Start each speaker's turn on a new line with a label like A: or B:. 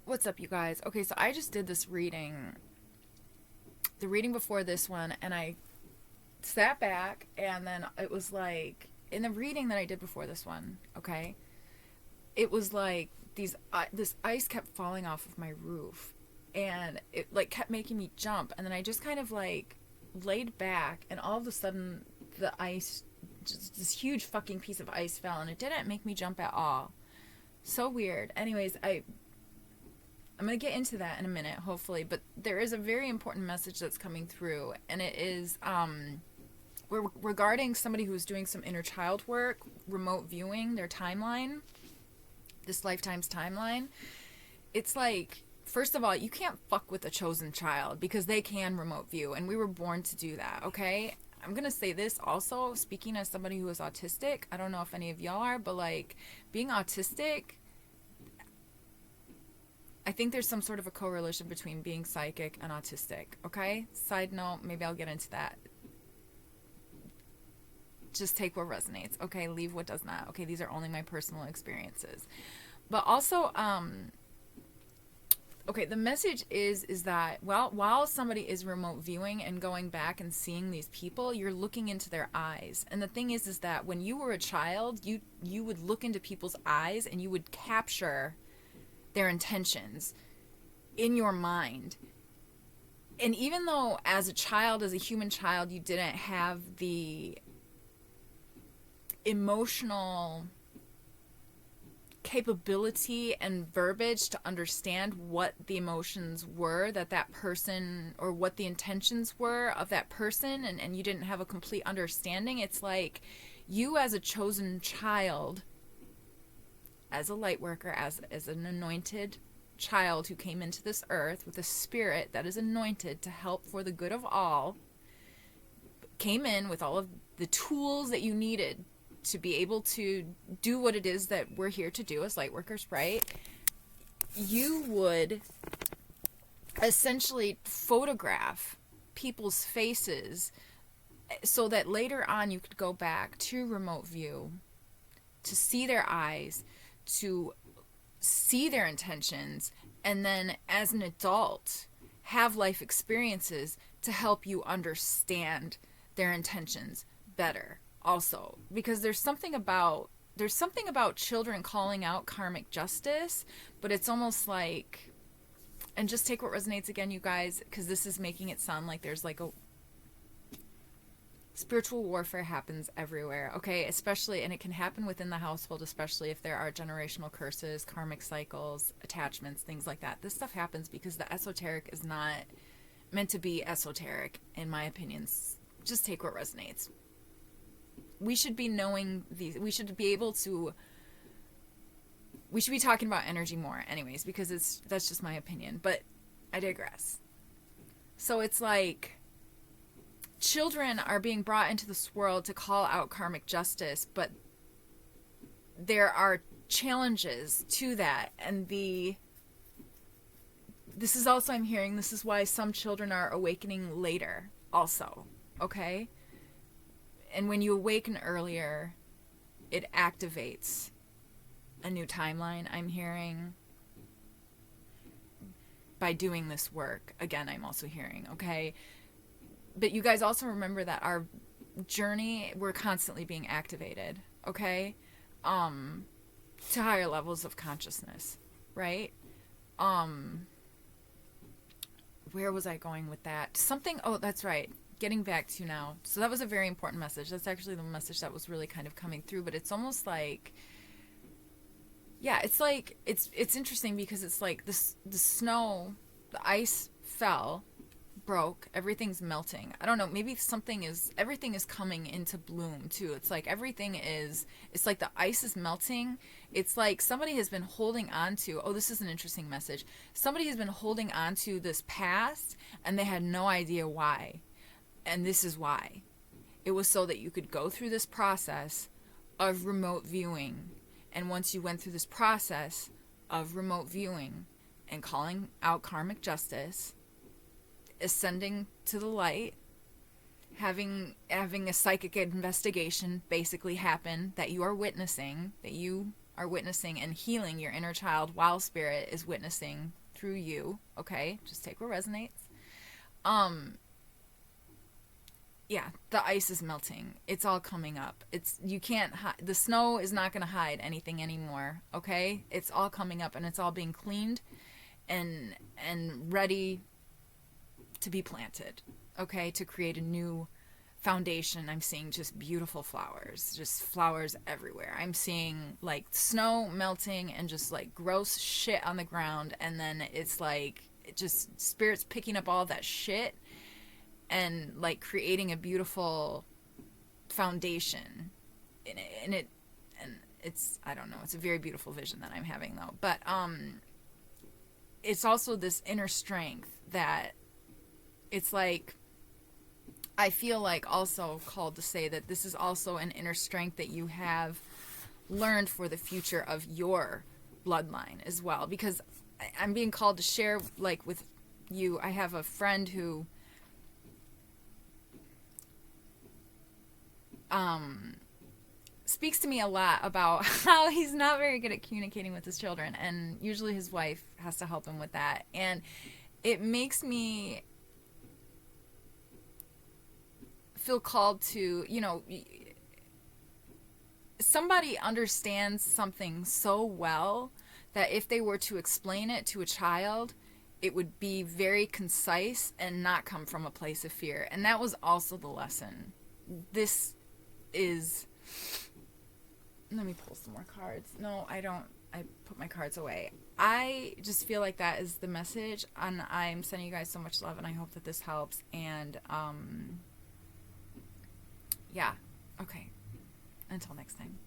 A: What's up, you guys? Okay, so I just did this reading, the reading before this one, and I sat back, and then it was like, in the reading that I did before this one, okay, it was like this ice kept falling off of my roof, and it like kept making me jump, and then I just kind of like laid back, and all of a sudden the ice, just this huge fucking piece of ice fell, and it didn't make me jump at all. So weird. Anyways, I'm going to get into that in a minute, hopefully, but there is a very important message that's coming through, and it is regarding somebody who's doing some inner child work, remote viewing their timeline, this lifetime's timeline. It's like, first of all, you can't fuck with a chosen child because they can remote view, and we were born to do that, okay? I'm going to say this also, speaking as somebody who is autistic. I don't know if any of y'all are, but like, being autistic, I think there's some sort of a correlation between being psychic and autistic, okay? Side note, maybe I'll get into that. Just take what resonates, okay? Leave what does not, okay? These are only my personal experiences. But also, okay, the message is that, well, while somebody is remote viewing and going back and seeing these people, you're looking into their eyes. And the thing is that when you were a child, you would look into people's eyes and you would capture their intentions in your mind. And even though as a child, as a human child, you didn't have the emotional capability and verbiage to understand what the emotions were that person, or what the intentions were of that person, and you didn't have a complete understanding, it's like you as a chosen child, as a light worker, as an anointed child who came into this earth with a spirit that is anointed to help for the good of all, came in with all of the tools that you needed to be able to do what it is that we're here to do as light workers, right? You would essentially photograph people's faces so that later on you could go back to remote view to see their eyes, to see their intentions, and then as an adult have life experiences to help you understand their intentions better also. Because there's something about children calling out karmic justice, but it's almost like, and just take what resonates again, you guys, because this is making it sound like there's like a spiritual warfare happens everywhere, okay? Especially, and it can happen within the household, especially if there are generational curses, karmic cycles, attachments, things like that. This stuff happens because the esoteric is not meant to be esoteric, in my opinions. Just take what resonates. We should be knowing these. We should be able to. We should be talking about energy more, anyways, because that's just my opinion. But I digress. So it's like, children are being brought into this world to call out karmic justice, but there are challenges to that, and this is also, I'm hearing, this is why some children are awakening later also, okay? And when you awaken earlier, it activates a new timeline, I'm hearing, by doing this work. Again, I'm also hearing, okay? But you guys also remember that our journey, we're constantly being activated, okay? To higher levels of consciousness, right? Where was I going with that? Oh, that's right. Getting back to now. So that was a very important message. That's actually the message that was really kind of coming through, but it's almost like, yeah, it's like, it's interesting because it's like the snow, the ice fell, broke, everything's melting. I don't know, maybe everything is coming into bloom too. It's like it's like the ice is melting. It's like somebody has been holding on to, oh, this is an interesting message. Somebody has been holding on to this past and they had no idea why. And this is why. It was so that you could go through this process of remote viewing. And once you went through this process of remote viewing and calling out karmic justice, ascending to the light, having a psychic investigation basically happen that you are witnessing, that you are witnessing and healing your inner child while spirit is witnessing through you. Okay, just take what resonates. Yeah, the ice is melting. It's all coming up. You can't the snow is not going to hide anything anymore. Okay, it's all coming up, and it's all being cleaned and ready to be planted. Okay, to create a new foundation. I'm seeing just beautiful flowers, just flowers everywhere. I'm seeing like snow melting and just like gross shit on the ground, and then it's like it just spirit's picking up all that shit and like creating a beautiful foundation in it. And it's, I don't know, it's a very beautiful vision that I'm having though. But it's also this inner strength that it's like, I feel like also called to say that this is also an inner strength that you have learned for the future of your bloodline as well. Because I'm being called to share like with you, I have a friend who speaks to me a lot about how he's not very good at communicating with his children, and usually his wife has to help him with that. And it makes me feel called to, you know, somebody understands something so well that if they were to explain it to a child, it would be very concise and not come from a place of fear. And that was also the lesson. This is, let me pull some more cards. No, I don't. I put my cards away. I just feel like that is the message, and I'm sending you guys so much love, and I hope that this helps. And yeah, okay. Until next time.